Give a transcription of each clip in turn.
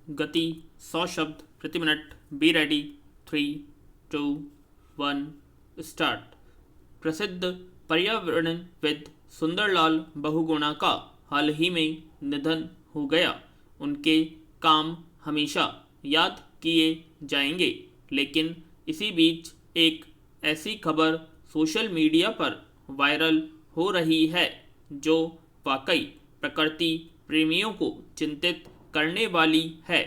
गति 100 शब्द प्रति मिनट। Be ready. 3, 2, 1 स्टार्ट। प्रसिद्ध पर्यावरणविद सुंदरलाल बहुगुणा का हाल ही में निधन हो गया। उनके काम हमेशा याद किए जाएंगे, लेकिन इसी बीच एक ऐसी खबर सोशल मीडिया पर वायरल हो रही है जो वाकई प्रकृति प्रेमियों को चिंतित करने वाली है।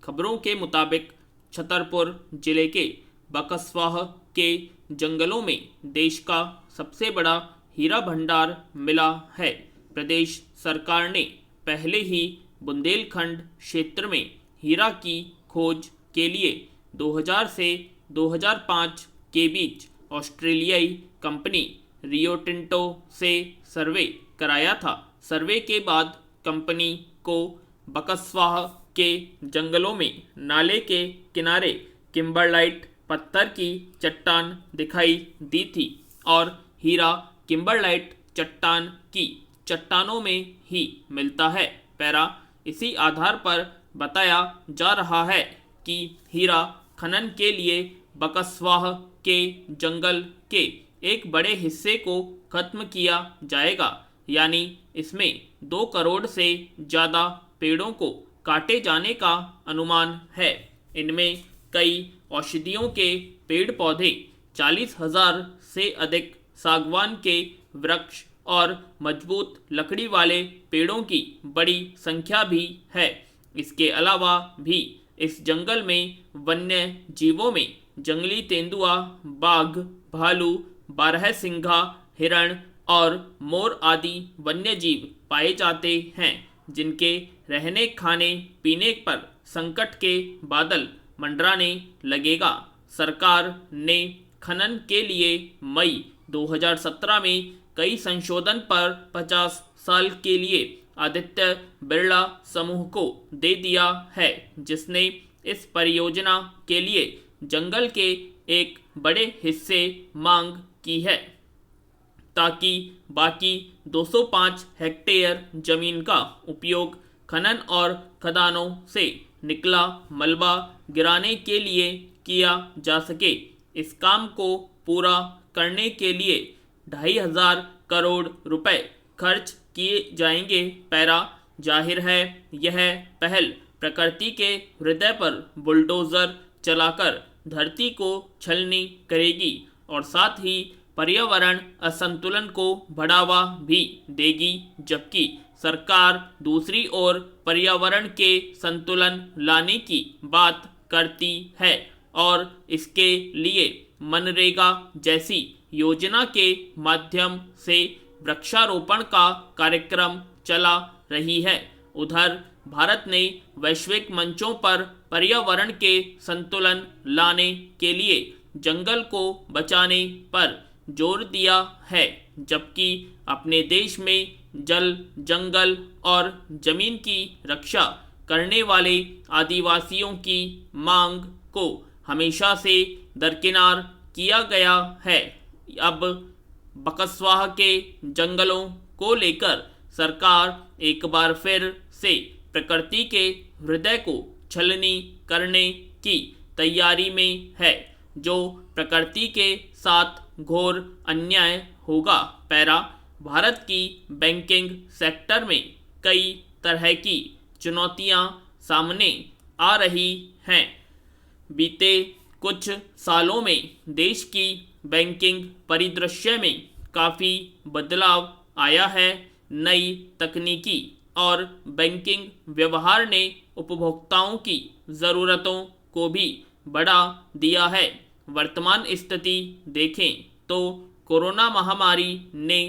खबरों के मुताबिक छतरपुर जिले के बकसवाह के जंगलों में देश का सबसे बड़ा हीरा भंडार मिला है। प्रदेश सरकार ने पहले ही बुंदेलखंड क्षेत्र में हीरा की खोज के लिए 2000 से 2005 के बीच ऑस्ट्रेलियाई कंपनी रियो टिंटो से सर्वे कराया था। सर्वे के बाद कंपनी को बकसवाह के जंगलों में नाले के किनारे किम्बरलाइट पत्थर की चट्टान दिखाई दी थी और हीरा किम्बरलाइट चट्टान की चट्टानों में ही मिलता है। पैरा इसी आधार पर बताया जा रहा है कि हीरा खनन के लिए बकसवाह के जंगल के एक बड़े हिस्से को खत्म किया जाएगा, यानी इसमें 2 करोड़ से ज़्यादा पेड़ों को काटे जाने का अनुमान है। इनमें कई औषधियों के पेड़ पौधे, 40,000 से अधिक सागवान के वृक्ष और मजबूत लकड़ी वाले पेड़ों की बड़ी संख्या भी है। इसके अलावा भी इस जंगल में वन्य जीवों में जंगली तेंदुआ, बाघ, भालू, बारहसिंघा, हिरण और मोर आदि वन्य जीव पाए जाते हैं, जिनके रहने खाने पीने पर संकट के बादल मंडराने लगेगा। सरकार ने खनन के लिए मई 2017 में कई संशोधन पर 50 साल के लिए आदित्य बिरला समूह को दे दिया है, जिसने इस परियोजना के लिए जंगल के एक बड़े हिस्से मांग की है, ताकि बाकी 205 हेक्टेयर जमीन का उपयोग खनन और खदानों से निकला मलबा गिराने के लिए किया जा सके। इस काम को पूरा करने के लिए 2,500 करोड़ रुपए खर्च किए जाएंगे। पैरा जाहिर है यह पहल प्रकृति के हृदय पर बुलडोजर चलाकर धरती को छलनी करेगी और साथ ही पर्यावरण असंतुलन को बढ़ावा भी देगी, जबकि सरकार दूसरी ओर पर्यावरण के संतुलन लाने की बात करती है और इसके लिए मनरेगा जैसी योजना के माध्यम से वृक्षारोपण का कार्यक्रम चला रही है। उधर भारत ने वैश्विक मंचों पर पर्यावरण के संतुलन लाने के लिए जंगल को बचाने पर जोर दिया है, जबकि अपने देश में जल, जंगल और जमीन की रक्षा करने वाले आदिवासियों की मांग को हमेशा से दरकिनार किया गया है। अब बकसवाह के जंगलों को लेकर सरकार एक बार फिर से प्रकृति के हृदय को छलनी करने की तैयारी में है, जो प्रकृति के साथ घोर अन्याय होगा। पैरा भारत की बैंकिंग सेक्टर में कई तरह की चुनौतियां सामने आ रही हैं। बीते कुछ सालों में देश की बैंकिंग परिदृश्य में काफ़ी बदलाव आया है। नई तकनीकी और बैंकिंग व्यवहार ने उपभोक्ताओं की ज़रूरतों को भी बढ़ा दिया है। वर्तमान स्थिति देखें तो कोरोना महामारी ने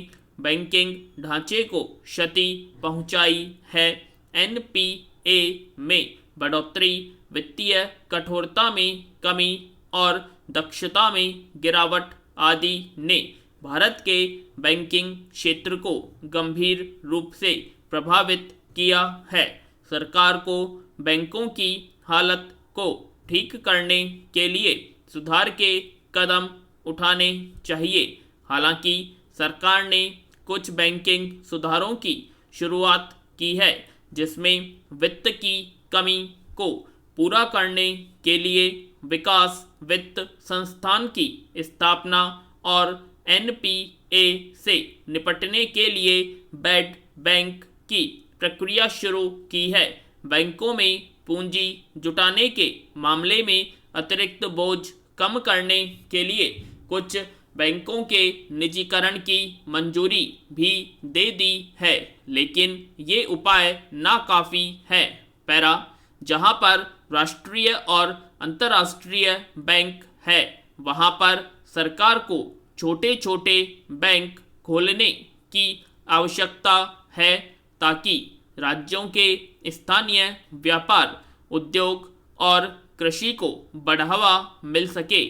बैंकिंग ढांचे को क्षति पहुंचाई है। एनपीए में बढ़ोतरी, वित्तीय कठोरता में कमी और दक्षता में गिरावट आदि ने भारत के बैंकिंग क्षेत्र को गंभीर रूप से प्रभावित किया है। सरकार को बैंकों की हालत को ठीक करने के लिए सुधार के कदम उठाने चाहिए। हालांकि सरकार ने कुछ बैंकिंग सुधारों की शुरुआत की है, जिसमें वित्त की कमी को पूरा करने के लिए विकास वित्त संस्थान की स्थापना और एनपीए से निपटने के लिए बेड बैंक की प्रक्रिया शुरू की है। बैंकों में पूंजी जुटाने के मामले में अतिरिक्त बोझ कम करने के लिए कुछ बैंकों के निजीकरण की मंजूरी भी दे दी है, लेकिन ये उपाय नाकाफी है। पैरा, जहां पर राष्ट्रीय और अंतर्राष्ट्रीय बैंक है, वहां पर सरकार को छोटे छोटे बैंक खोलने की आवश्यकता है ताकि राज्यों के स्थानीय व्यापार, उद्योग और कृषि को बढ़ावा मिल सके।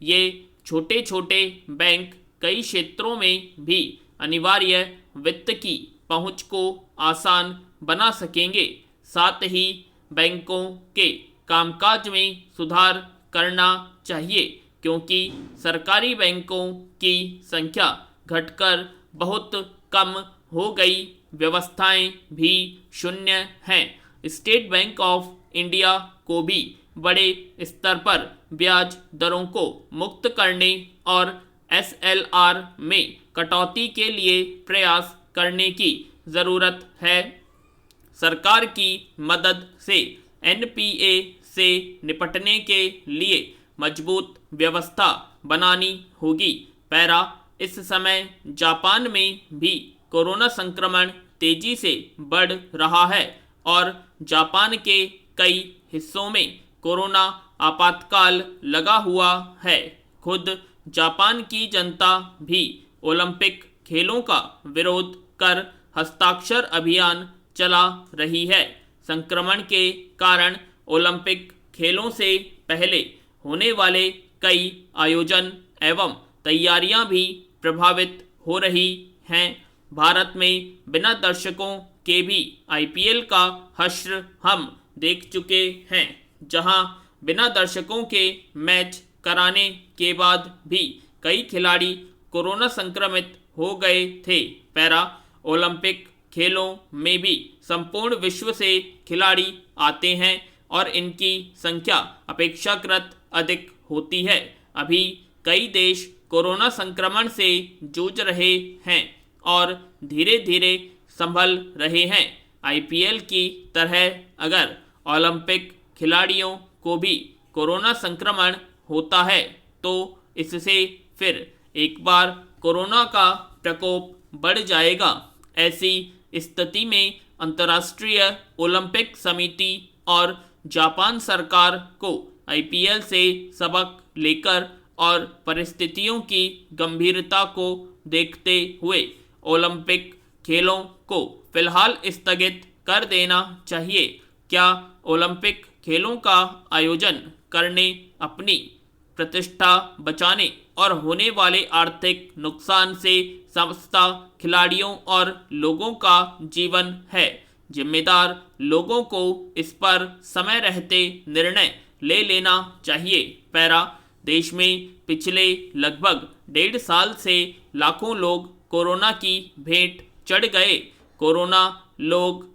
ये छोटे छोटे बैंक कई क्षेत्रों में भी अनिवार्य वित्त की पहुंच को आसान बना सकेंगे। साथ ही बैंकों के कामकाज में सुधार करना चाहिए, क्योंकि सरकारी बैंकों की संख्या घटकर बहुत कम हो गई, व्यवस्थाएं भी शून्य हैं। स्टेट बैंक ऑफ इंडिया को भी बड़े स्तर पर ब्याज दरों को मुक्त करने और एसएलआर में कटौती के लिए प्रयास करने की ज़रूरत है। सरकार की मदद से एनपीए से निपटने के लिए मजबूत व्यवस्था बनानी होगी। पैरा, इस समय जापान में भी कोरोना संक्रमण तेजी से बढ़ रहा है और जापान के कई हिस्सों में कोरोना आपातकाल लगा हुआ है। खुद जापान की जनता भी ओलंपिक खेलों का विरोध कर हस्ताक्षर अभियान चला रही है। संक्रमण के कारण ओलंपिक खेलों से पहले होने वाले कई आयोजन एवं तैयारियां भी प्रभावित हो रही हैं। भारत में बिना दर्शकों के भी आईपीएल का हश्र हम देख चुके हैं, जहां बिना दर्शकों के मैच कराने के बाद भी कई खिलाड़ी कोरोना संक्रमित हो गए थे। पैरा, ओलंपिक खेलों में भी संपूर्ण विश्व से खिलाड़ी आते हैं और इनकी संख्या अपेक्षाकृत अधिक होती है। अभी कई देश कोरोना संक्रमण से जूझ रहे हैं और धीरे धीरे संभल रहे हैं। आईपीएल की तरह अगर ओलंपिक खिलाड़ियों को भी कोरोना संक्रमण होता है तो इससे फिर एक बार कोरोना का प्रकोप बढ़ जाएगा। ऐसी स्थिति में अंतर्राष्ट्रीय ओलंपिक समिति और जापान सरकार को आईपीएल से सबक लेकर और परिस्थितियों की गंभीरता को देखते हुए ओलंपिक खेलों को फिलहाल स्थगित कर देना चाहिए। क्या ओलंपिक खेलों का आयोजन करने, अपनी प्रतिष्ठा बचाने और होने वाले आर्थिक नुकसान से समझता खिलाड़ियों और लोगों का जीवन है। जिम्मेदार लोगों को इस पर समय रहते निर्णय ले लेना चाहिए। पैरा, देश में पिछले लगभग 1.5 साल से लाखों लोग कोरोना की भेंट चढ़ गए। कोरोना लोग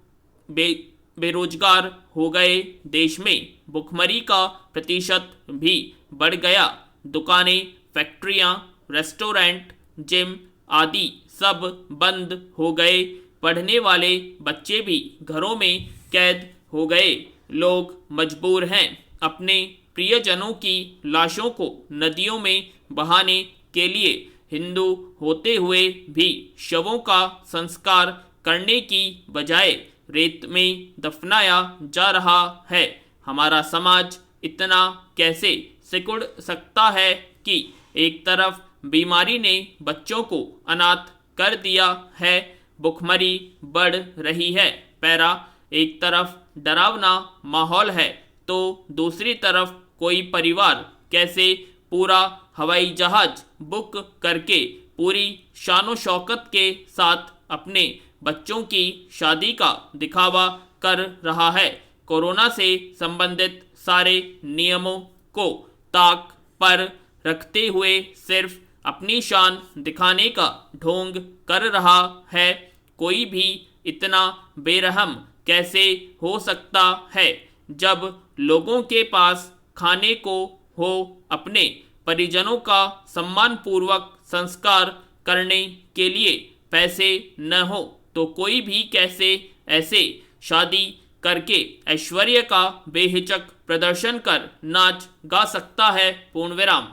बेरोजगार हो गए। देश में भुखमरी का प्रतिशत भी बढ़ गया। दुकानें, फैक्ट्रियां, रेस्टोरेंट, जिम आदि सब बंद हो गए। पढ़ने वाले बच्चे भी घरों में कैद हो गए। लोग मजबूर हैं अपने प्रियजनों की लाशों को नदियों में बहाने के लिए हिंदू होते हुए भी शवों का संस्कार करने की बजाय रेत में दफनाया जा रहा है। हमारा समाज इतना कैसे सिकुड़ सकता है कि एक तरफ बीमारी ने बच्चों को अनाथ कर दिया है, भुखमरी बढ़ रही है। पैरा, एक तरफ डरावना माहौल है तो दूसरी तरफ कोई परिवार कैसे पूरा हवाई जहाज बुक करके पूरी शानो शौकत के साथ अपने बच्चों की शादी का दिखावा कर रहा है। कोरोना से संबंधित सारे नियमों को ताक पर रखते हुए सिर्फ अपनी शान दिखाने का ढोंग कर रहा है। कोई भी इतना बेरहम कैसे हो सकता है? जब लोगों के पास खाने को हो, अपने परिजनों का सम्मान पूर्वक संस्कार करने के लिए पैसे न हो, तो कोई भी कैसे ऐसे शादी करके ऐश्वर्य का बेहिचक प्रदर्शन कर नाच गा सकता है। पूर्ण विराम।